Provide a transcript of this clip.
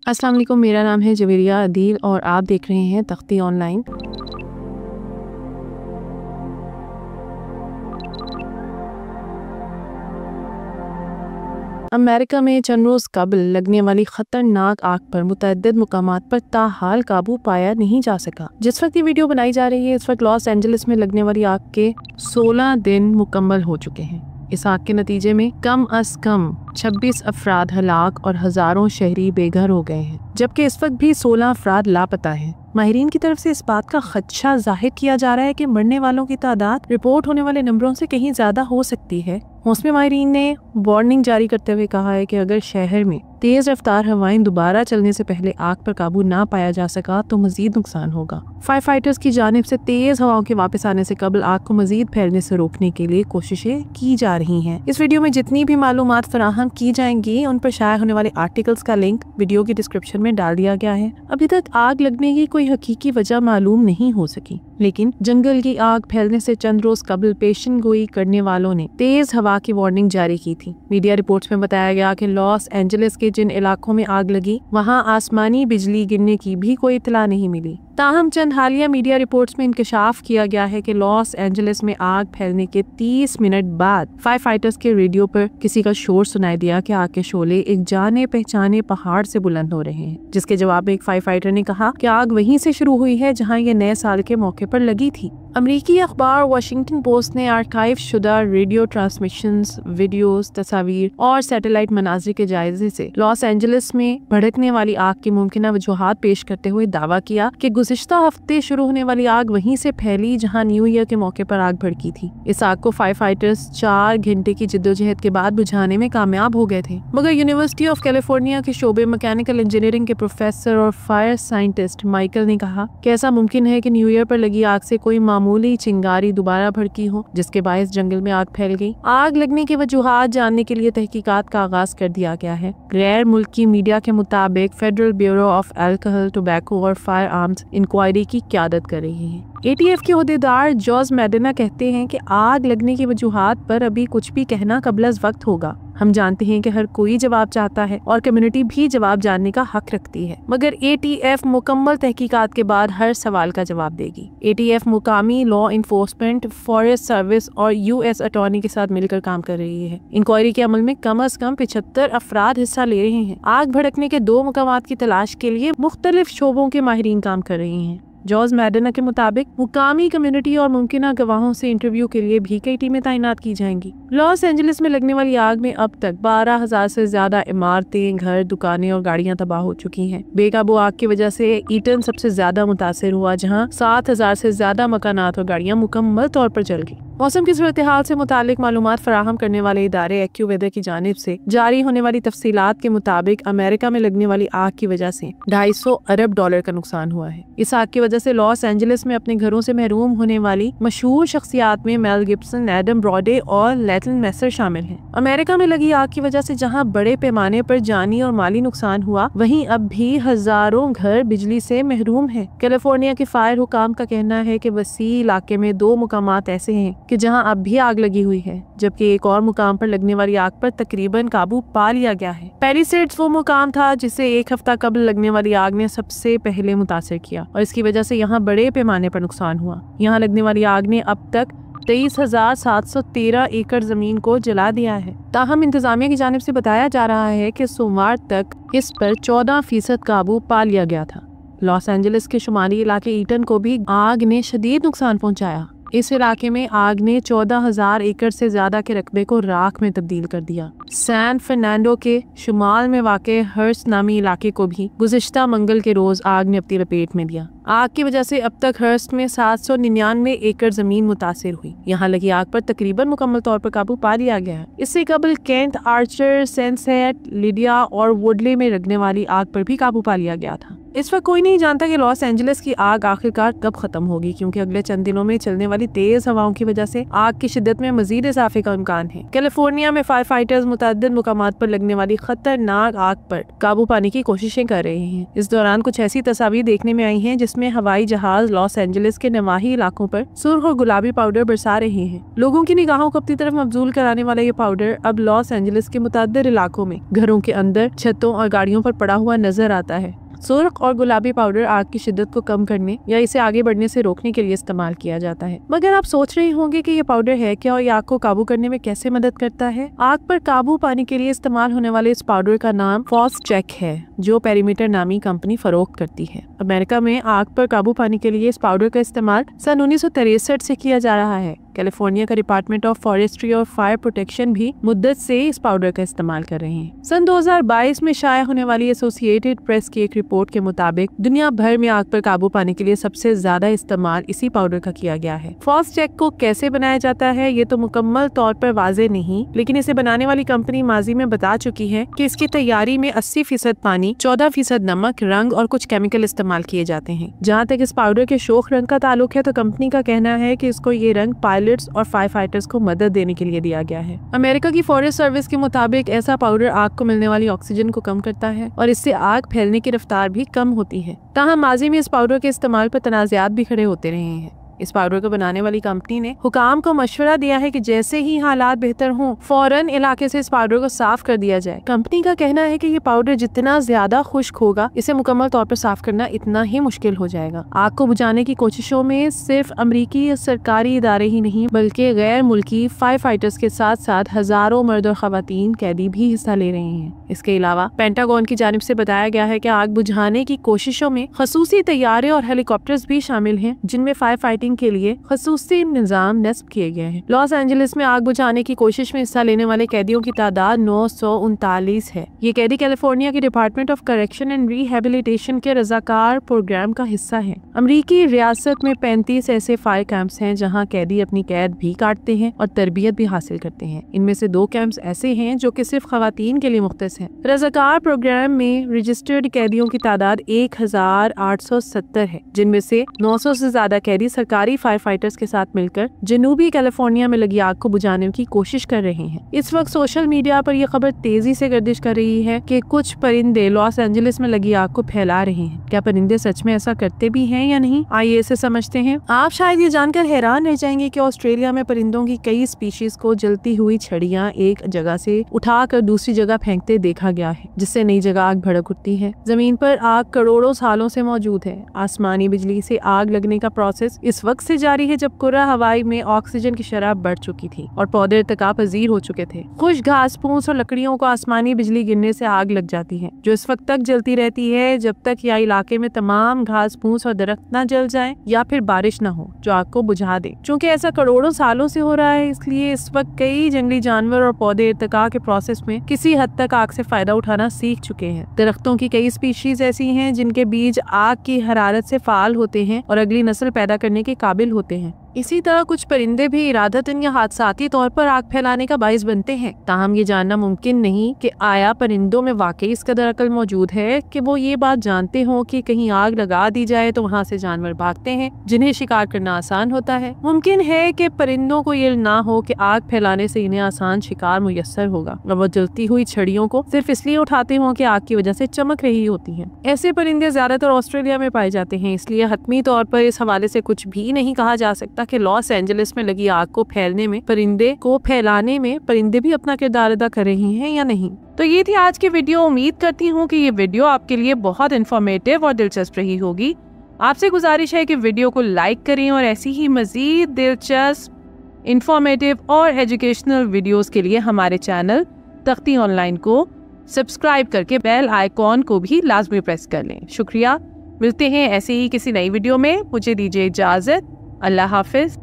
अस्सलाम वालेकुम, मेरा नाम है जवेरिया अदील और आप देख रहे हैं तख्ती ऑनलाइन। अमेरिका में चंद रोज़ कबल लगने वाली खतरनाक आग पर मुतअद्दिद मुकामात पर ताहाल काबू पाया नहीं जा सका। जिस वक्त ये वीडियो बनाई जा रही है इस वक्त लॉस एंजलिस में लगने वाली आग के 16 दिन मुकम्मल हो चुके हैं। इस आग के नतीजे में कम अज कम 26 अफराद हलाक और हजारों शहरी बेघर हो गए हैं, जबकि इस वक्त भी 16 अफराद लापता हैं। माहिरीन की तरफ से इस बात का खदशा जाहिर किया जा रहा है कि मरने वालों की तादाद रिपोर्ट होने वाले नंबरों से कहीं ज्यादा हो सकती है। मौसमी माहिरीन ने वार्निंग जारी करते हुए कहा है कि अगर शहर में तेज रफ्तार हवाएं दोबारा चलने से पहले आग पर काबू ना पाया जा सका तो मजीद नुकसान होगा। फायर फाइटर्स की जानिब से तेज हवाओं के वापस आने से कबल आग को मजीद फैलने से रोकने के लिए कोशिशें की जा रही हैं। इस वीडियो में जितनी भी मालूमात फराहम की जाएंगी उन पर शाया होने वाले आर्टिकल्स का लिंक वीडियो की डिस्क्रिप्शन में डाल दिया गया है। अभी तक आग लगने की कोई हकीकी वजह मालूम नहीं हो सकी, लेकिन जंगल की आग फैलने से चंद रोज कबल पेशन गोई करने वालों ने तेज हवा की वार्निंग जारी की थी। मीडिया रिपोर्ट्स में बताया गया कि लॉस एंजलिस के जिन इलाकों में आग लगी वहां आसमानी बिजली गिरने की भी कोई इत्तला नहीं मिली। ताहम चंद हालिया मीडिया रिपोर्ट्स में इंकशाफ किया गया है कि लॉस एंजलिस में आग फैलने के 30 मिनट बाद फायर फाइटर्स के रेडियो पर किसी का शोर सुनाई दिया कि आग के शोले एक जाने पहचाने पहाड़ से बुलंद हो रहे हैं, जिसके जवाब में एक फायर फाइटर ने कहा कि आग वहीं से शुरू हुई है जहां ये नए साल के मौके पर लगी थी। अमरीकी अखबार वाशिंगटन पोस्ट ने आर्काइव शुदा रेडियो ट्रांसमिशंस, वीडियोस, तस्वीर और सैटेलाइट मनाजिर के जायजे से लॉस एंजलिस में भड़कने वाली आग की मुमकिना वजूहात पेश करते हुए दावा किया कि गुज़िश्ता हफ्ते शुरू होने वाली आग वहीं से फैली जहां न्यू ईयर के मौके पर आग भड़की थी। इस आग को फायर फाइटर्स 4 घंटे की जिद्दोजहद के बाद बुझाने में कामयाब हो गए थे, मगर यूनिवर्सिटी ऑफ कैलिफोर्निया के शोबे मैकेनिकल इंजीनियरिंग के प्रोफेसर और फायर साइंटिस्ट माइकल ने कहा कि ऐसा मुमकिन है कि न्यू ईयर पर लगी आग से कोई मामूली चिंगारी दोबारा भड़की हो, जिसके बायस जंगल में आग फैल गई। आग लगने की वजूहात जानने के लिए तहकीकात का आगाज कर दिया गया है। गैर मुल्की मीडिया के मुताबिक federal bureau of alcohol, tobacco और फायर आर्म्स इंक्वायरी की क़यादत कर रही है। ATF के ओहदेदार जॉर्ज मेडिना कहते हैं कि आग लगने की वजूहात पर अभी कुछ भी कहना कबल वक्त होगा। हम जानते हैं कि हर कोई जवाब चाहता है और कम्युनिटी भी जवाब जानने का हक रखती है, मगर ATF मुकम्मल तहकीकात के बाद हर सवाल का जवाब देगी। ATF मुकामी लॉ इन्फोर्समेंट, फॉरेस्ट सर्विस और US अटॉर्नी के साथ मिलकर काम कर रही है। इंक्वायरी के अमल में कम अज कम 75 अफराद हिस्सा ले रहे हैं। आग भड़कने के 2 मकामात की तलाश के लिए मुख्तलिफ शोबों के माहिरीन काम कर रही हैं। जॉर्ज मेडिना के मुताबिक मुकामी कम्युनिटी और मुमकिना गवाहों से इंटरव्यू के लिए भी कई टीमें तैनात की जाएंगी। लॉस एंजलिस में लगने वाली आग में अब तक 12,000 से ज्यादा इमारतें, घर, दुकानें और गाड़ियां तबाह हो चुकी हैं। बेकाबू आग की वजह से ईटन सबसे ज्यादा मुतासिर हुआ, जहां 7,000 से ज्यादा मकानात और गाड़ियां मुकम्मल तौर पर जल गई। मौसम की सूरत हाल से मुतालिक मालूमात फराहम करने वाले इदारे एक्यूवेदर की जानिब से जारी होने वाली तफसीलात के मुताबिक अमेरिका में लगने वाली आग की वजह से $250 अरब का नुकसान हुआ है। इस आग की वजह से लॉस एंजलिस में अपने घरों से महरूम होने वाली मशहूर शख्सियात में मेल गिब्सन, एडम ब्रॉडे और लेटन मेसर शामिल हैं। अमेरिका में लगी आग की वजह से जहां बड़े पैमाने पर जानी और माली नुकसान हुआ, वहीं अब भी हजारों घर बिजली से महरूम हैं। कैलिफोर्निया के फायर हुकाम का कहना है कि वसी इलाके में 2 मुकामात ऐसे हैं कि जहां अब भी आग लगी हुई है, जबकि एक और मुकाम पर लगने वाली आग पर तकरीबन काबू पा लिया गया है। पैलिसेड्स वो मुकाम था जिसे 1 हफ्ता कबल लगने वाली आग ने सबसे पहले मुतासिर किया और इसकी वजह से यहाँ बड़े पैमाने पर नुकसान हुआ। यहाँ लगने वाली आग ने अब तक 23,713 एकड़ जमीन को जला दिया है। ताहम इंतजामिया की जानिब से बताया जा रहा है कि सोमवार तक इस पर 14% काबू पा लिया गया था। लॉस एंजलिस के शुमाली इलाके ईटन को भी आग ने शदीद नुकसान पहुंचाया। इस इलाके में आग ने 14,000 एकड़ से ज्यादा के रकबे को राख में तब्दील कर दिया। सैन फर्नांडो के शुमाल में वाक़े हर्स्ट नामी इलाके को भी गुज़िश्ता मंगल के रोज आग ने अपनी लपेट में लिया। आग की वजह से अब तक हर्स्ट में 799 एकड़ जमीन मुतासिर हुई। यहाँ लगी आग पर तकरीबन मुकम्मल तौर पर काबू पा लिया गया है। इससे कबल केंट, आर्चर, सेंसेट, लिडिया और वुडले में लगने वाली आग पर भी काबू पा लिया गया था। इस वक्त कोई नहीं जानता कि लॉस एंजलिस की आग आखिरकार कब खत्म होगी, क्योंकि अगले चंद दिनों में चलने वाली तेज हवाओं की वजह से आग की शिद्दत में मजीद इजाफे का इम्कान है। कैलिफोर्निया में फायर फाइटर्स मुतअद्दिद मुकामात पर लगने वाली खतरनाक आग पर काबू पाने की कोशिशें कर रहे हैं। इस दौरान कुछ ऐसी तस्वीरें देखने में आई हैं जिसमें हवाई जहाज लॉस एंजलिस के नवाही इलाकों पर सुर्ख और गुलाबी पाउडर बरसा रहे हैं। लोगों की निगाहों को अपनी तरफ मबजूल कराने वाला ये पाउडर अब लॉस एंजलिस के मुतअद्दिद इलाकों में घरों के अंदर, छतों और गाड़ियों पर पड़ा हुआ नजर आता है। सुर्ख और गुलाबी पाउडर आग की शिद्दत को कम करने या इसे आगे बढ़ने से रोकने के लिए इस्तेमाल किया जाता है। मगर आप सोच रहे होंगे कि ये पाउडर है क्या और ये आग को काबू करने में कैसे मदद करता है। आग पर काबू पाने के लिए इस्तेमाल होने वाले इस पाउडर का नाम फॉस्चेक है, जो पेरीमीटर नामी कंपनी फरोख्त करती है। अमेरिका में आग पर काबू पाने के लिए इस पाउडर का इस्तेमाल सन 1963 से किया जा रहा है। कैलिफोर्निया का डिपार्टमेंट ऑफ फॉरेस्ट्री और फायर प्रोटेक्शन भी मुद्दत से इस पाउडर का इस्तेमाल कर रहे हैं। सन 2022 में शाया होने वाली एसोसिएटेड प्रेस की एक रिपोर्ट के मुताबिक दुनिया भर में आग पर काबू पाने के लिए सबसे ज्यादा इस्तेमाल इसी पाउडर का किया गया है। फॉस्चेक को कैसे बनाया जाता है ये तो मुकम्मल तौर पर वाजे नहीं, लेकिन इसे बनाने वाली कंपनी माजी में बता चुकी है कि इसकी तैयारी में 80% पानी, 14% नमक, रंग और कुछ केमिकल इस्तेमाल किए जाते हैं। जहाँ तक इस पाउडर के शोख रंग का ताल्लुक है तो कंपनी का कहना है कि इसको ये रंग पायलट्स और फायर फाइटर्स को मदद देने के लिए दिया गया है। अमेरिका की फॉरेस्ट सर्विस के मुताबिक ऐसा पाउडर आग को मिलने वाली ऑक्सीजन को कम करता है और इससे आग फैलने की रफ्तार भी कम होती है। ताहम माजी में इस पाउडर के इस्तेमाल पर तनाज़ात भी खड़े होते रहे हैं। इस पाउडर को बनाने वाली कंपनी ने हुकाम को मशवरा दिया है कि जैसे ही हालात बेहतर हों फौरन इलाके से इस पाउडर को साफ कर दिया जाए। कंपनी का कहना है कि ये पाउडर जितना ज्यादा खुश्क होगा, इसे मुकम्मल तौर पर साफ करना इतना ही मुश्किल हो जाएगा। आग को बुझाने की कोशिशों में सिर्फ अमरीकी सरकारी इदारे ही नहीं बल्कि गैर मुल्की फायर फाइटर्स के साथ साथ हजारों मर्द और खवातीन कैदी भी हिस्सा ले रहे हैं। इसके अलावा पेंटागन की जानिब से बताया गया है कि आग बुझाने की कोशिशों में खसूसी तैयारे और हेलीकॉप्टर्स भी शामिल हैं, जिनमें फायर फाइटिंग के लिए खसूसी निजाम नस्ब किए गए हैं। लॉस एंजलिस में आग बुझाने की कोशिश में हिस्सा लेने वाले कैदियों की तादाद 939 है। ये कैदी कैलिफोर्निया के department of correction and rehabilitation के रजाकार प्रोग्राम का हिस्सा है। अमरीकी रियासत में 35 ऐसे फायर कैंप्स हैं जहां कैदी अपनी कैद भी काटते हैं और तरबियत भी हासिल करते हैं। इनमें से 2 कैंप्स ऐसे हैं जो कि सिर्फ खवातीन के लिए मुख्तस हैं। रजाकार प्रोग्राम में रजिस्टर्ड कैदियों की तादाद 1870 है, जिनमें से 900 से ज्यादा कैदी सरकारी फायर फाइटर्स के साथ मिलकर जनूबी कैलिफोर्निया में लगी आग को बुझाने की कोशिश कर रहे हैं। इस वक्त सोशल मीडिया पर यह खबर तेजी से गर्दिश कर रही है कि कुछ परिंदे लॉस एंजलिस में लगी आग को फैला रहे हैं। क्या परिंदे सच में ऐसा करते भी हैं या नहीं, आइए इसे समझते हैं। आप शायद ये जानकर हैरान रह जाएंगे कि ऑस्ट्रेलिया में परिंदों की कई स्पीशीज को जलती हुई छड़ियां एक जगह से उठाकर दूसरी जगह फेंकते देखा गया है, जिससे नई जगह आग भड़क उठती है। जमीन पर आग करोड़ों सालों से मौजूद है। आसमानी बिजली से आग लगने का प्रोसेस इस वक्त से जारी है जब कुर्रा हवाई में ऑक्सीजन की शरह बढ़ चुकी थी और पौधे इर्तिका पजीर हो चुके थे। खुश घास फूस और लकड़ियों को आसमानी बिजली गिरने से आग लग जाती है, जो इस वक्त तक जलती रहती है जब तक या इलाके में तमाम घास फूस और दरख्त न जल जाएं या फिर बारिश न हो जो आग को बुझा दे। चूँकि ऐसा करोड़ों सालों से हो रहा है, इसलिए इस वक्त कई जंगली जानवर और पौधे इर्तिका के प्रोसेस में किसी हद तक आग से फायदा उठाना सीख चुके हैं। दरख्तों की कई स्पीशीज ऐसी हैं जिनके बीज आग की हरारत से फाल होते हैं और अगली नस्ल पैदा करने के काबिल होते हैं। इसी तरह कुछ परिंदे भी इरादतन या हादसाती तौर पर आग फैलाने का बाइस बनते हैं। ताहम ये जानना मुमकिन नहीं कि आया परिंदों में वाकई इस कदर अकल मौजूद है कि वो ये बात जानते हों कि कहीं आग लगा दी जाए तो वहाँ से जानवर भागते हैं जिन्हें शिकार करना आसान होता है। मुमकिन है कि परिंदों को ये ना हो कि आग फैलाने से इन्हें आसान शिकार मुयस्सर होगा और वो जलती हुई छड़ियों को सिर्फ इसलिए उठाते हों कि आग की वजह से चमक रही होती है। ऐसे परिंदे ज्यादातर ऑस्ट्रेलिया में पाए जाते हैं, इसलिए हतमी तौर पर इस हवाले से कुछ भी नहीं कहा जा सकता कि लॉस एंजलिस में लगी आग को फैलाने में परिंदे भी अपना किरदार अदा कर रहे हैं या नहीं। तो ये थी आज की वीडियो। उम्मीद करती हूँ कि ये वीडियो आपके लिए बहुत इन्फॉर्मेटिव और दिलचस्प रही होगी। आपसे गुजारिश है कि वीडियो को लाइक करें और ऐसी ही मजीद दिलचस्प, इंफॉर्मेटिव और एजुकेशनल वीडियोस के लिए हमारे चैनल तख्ती ऑनलाइन को सब्सक्राइब करके बेल आइकॉन को भी लाजमी प्रेस कर लें। शुक्रिया। मिलते हैं ऐसे ही किसी नई वीडियो में। मुझे दीजिए इजाजत। अल्लाह हाफिज।